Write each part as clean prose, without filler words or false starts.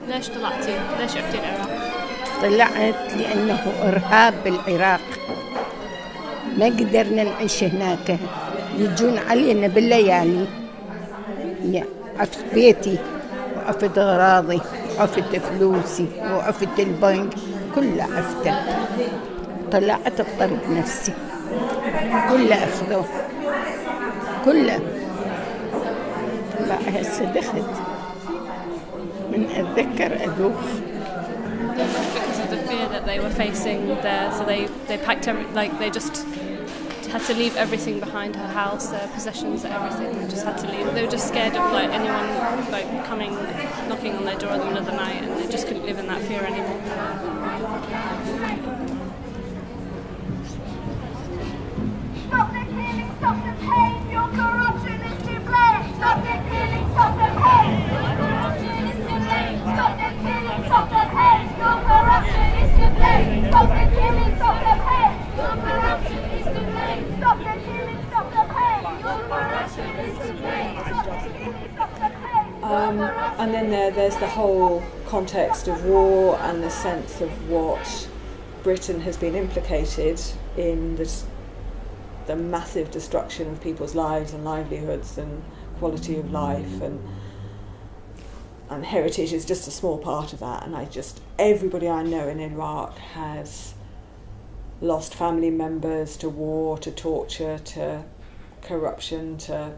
ليش طلعتي؟ ليش رحتي العراق؟ طلعت لأنه إرهاب بالعراق، ما قدرنا نعيش هناك، يجون علينا بالليالي، عفت بيتي وعفت أغراضي وعفت فلوسي وعفت البنك كله عفته. طلعت بطرد نفسي، كله أخذوه كله. لا هسه دخلت من أتذكر أدوخ. Because of the fear that they were facing there, so they packed they just had to leave everything behind, her house, their possessions, everything. They just had to leave. They were just scared of anyone coming, knocking on their door in the middle of the night, and they just couldn't live in that fear anymore. Stop the killing, stop the pain, your corruption is to blame. Stop the killing, stop the pain, your corruption is to blame. Stop the killing, stop the pain, your corruption is to blame. Stop the killing, stop the pain, your corruption is to blame. Stop the killing, stop the pain, your corruption is to blame. Stop the killing, stop the pain. And then there's the whole context of war and the sense of what Britain has been implicated in the massive destruction of people's lives and livelihoods and quality of life, and heritage is just a small part of that. And everybody I know in Iraq has lost family members to war, to torture, to corruption, to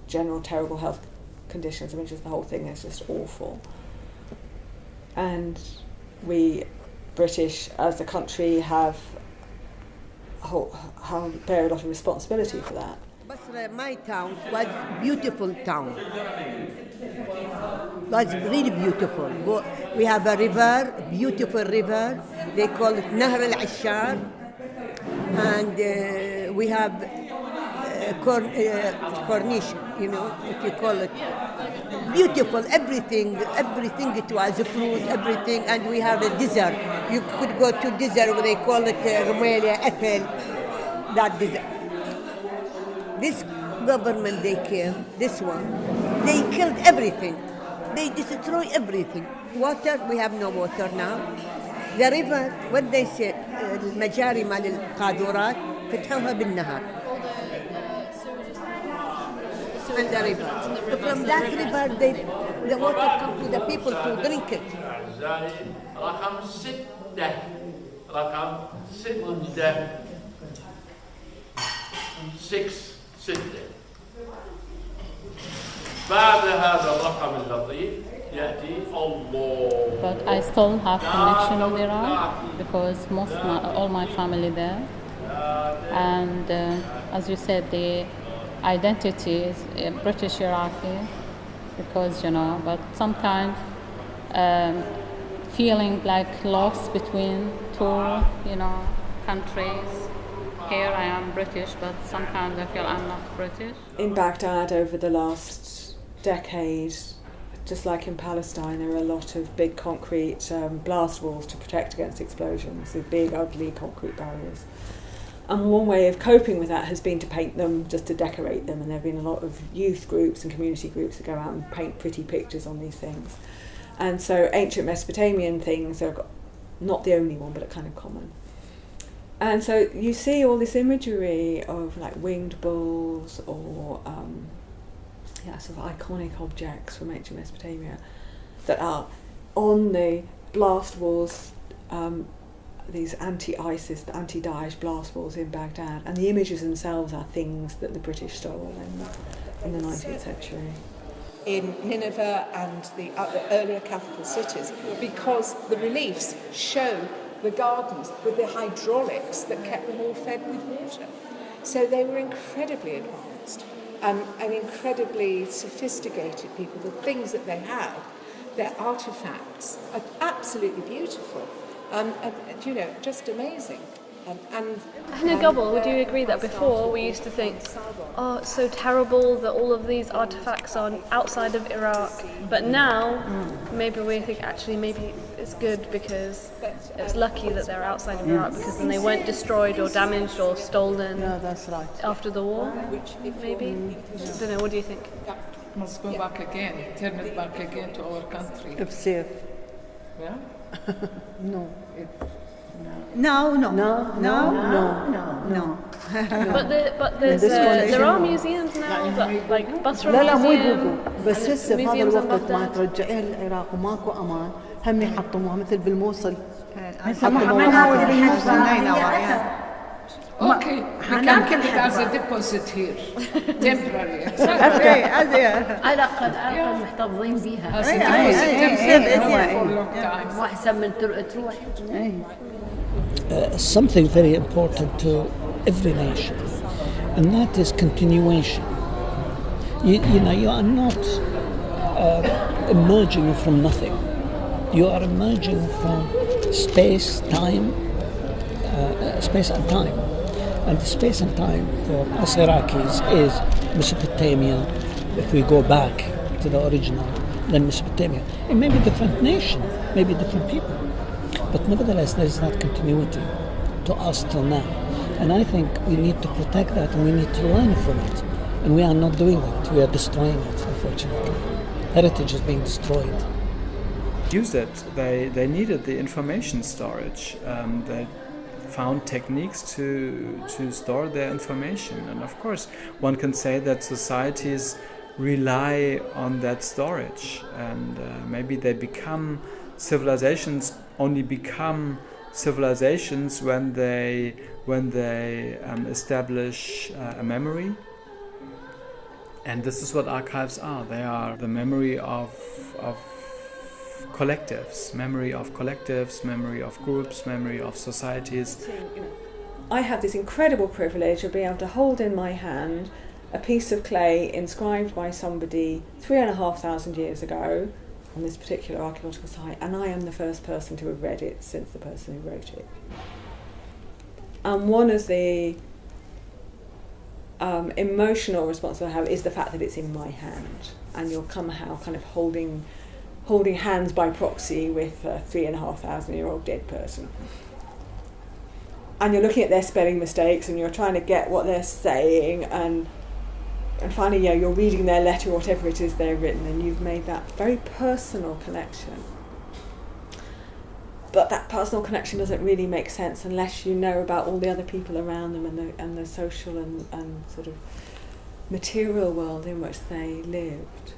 general terrible health conditions. I mean, just the whole thing is just awful. And we British as a country bear a lot of responsibility for that. Basra, my town, was beautiful town. Was really beautiful. We have a river, beautiful river. They call it Nahr al-Ashar, and we have corniche, if you call it. Beautiful, everything it was, fruit, everything, and we have a desert. You could go to desert where they call it Rumelia, Ethel, that desert. This government they came, this one, they killed everything. They destroy everything. Water, we have no water now. The river, what they said, المجاري مال القاذورات فتحوها بالنهر. And the river. From that river, the water comes to the people to drink it. ستة. بعد هذا الرقم اللطيف يأتي الله. But I still have connection with Iraq because all my family there, and as you said, the identity is British Iraqi because but sometimes feeling like lost between two countries. Here I am British, but sometimes I feel I'm not British. In Baghdad over the last decade, just like in Palestine, there are a lot of big concrete blast walls to protect against explosions, with big ugly concrete barriers. And one way of coping with that has been to paint them, just to decorate them, and there have been a lot of youth groups and community groups that go out and paint pretty pictures on these things. And so ancient Mesopotamian things are not the only one, but are kind of common. And so you see all this imagery of winged bulls or sort of iconic objects from ancient Mesopotamia that are on the blast walls, these anti-ISIS, anti-Daesh blast walls in Baghdad, and the images themselves are things that the British stole in the 19th century. In Nineveh and the earlier capital cities, because the reliefs show the gardens with the hydraulics that kept them all fed with water. So they were incredibly advanced and incredibly sophisticated people. The things that they had, their artefacts, are absolutely beautiful and just amazing. Hannah Gobble, would you agree that before we used to think, oh, it's so terrible that all of these artefacts are outside of Iraq, but now maybe we think actually maybe it's good because it's lucky that they're outside of Iraq because then they weren't destroyed or damaged or stolen No, that's right. after the war, maybe? I don't know, what do you think? Must go back again, turn it back again to our country. بسيف. Yeah? No. But there are museums now that like Basra لا مو Museum. يبوقوا بس and هسه بهذا museums in الوقت ما Baghdad. ترجعين العراق وماكو امان هم يحطموها مثل بالموصل. Okay, we can keep it as a deposit here, temporary. على الأقل محتفظين بيها As a deposit for a long time. وأحسن من تروح. Something very important to every nation, and that is continuation. You know, you are not emerging from nothing. You are emerging from space and time. And the space and time for us Iraqis is Mesopotamia. If we go back to the original, then Mesopotamia. It may be different nation, maybe different people, but nevertheless there is that continuity to us till now. And I think we need to protect that, and we need to learn from it. And we are not doing that. We are destroying it, unfortunately. Heritage is being destroyed. Use it. They needed the information storage. They found techniques to store their information. And of course, one can say that societies rely on that storage. And maybe they become civilizations, only become civilizations when they establish a memory. And this is what archives are. They are the memory of collectives, memory of groups, memory of societies. I have this incredible privilege of being able to hold in my hand a piece of clay inscribed by somebody 3,500 years ago on this particular archaeological site, and I am the first person to have read it since the person who wrote it. And one of the emotional responses I have is the fact that it's in my hand, and you're somehow kind of holding hands by proxy with a 3,500-year-old dead person. And you're looking at their spelling mistakes, and you're trying to get what they're saying, and finally, you're reading their letter, whatever it is they've written, and you've made that very personal connection. But that personal connection doesn't really make sense unless you know about all the other people around them and the social and sort of material world in which they lived.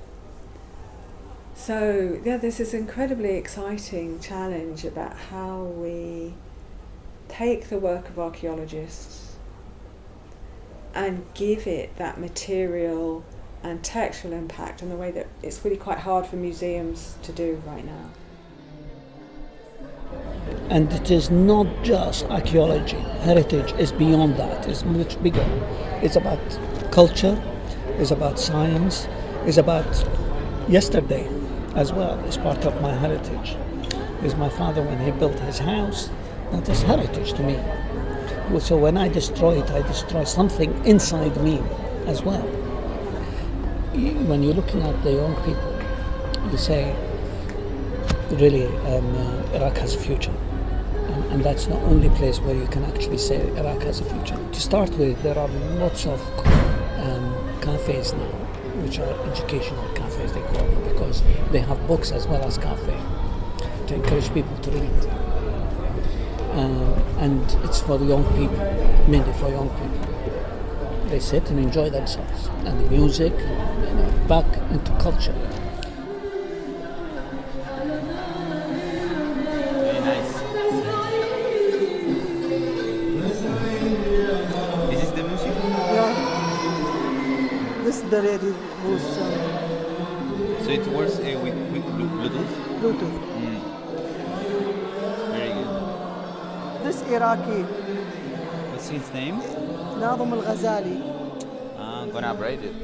So, there's this incredibly exciting challenge about how we take the work of archaeologists and give it that material and textual impact in the way that it's really quite hard for museums to do right now. And it is not just archaeology. Heritage is beyond that. It's much bigger. It's about culture, it's about science, it's about yesterday as well. It's part of my heritage. It's my father when he built his house. That is heritage to me. So when I destroy it, I destroy something inside me as well. When you're looking at the young people, you say, really, Iraq has a future. And that's the only place where you can actually say Iraq has a future. To start with, there are lots of cafes now, which are educational cafes, they call them, because they have books as well as cafe to encourage people to read. And it's for the young people, mainly for young people. They sit and enjoy themselves, and the music, back into culture. Very nice. This is the music? Yeah. This is the radio who's So it works with Bluetooth? Bluetooth. Very good. This Iraqi. What's his name? Nazim al-Ghazali. I'm gonna upgrade it.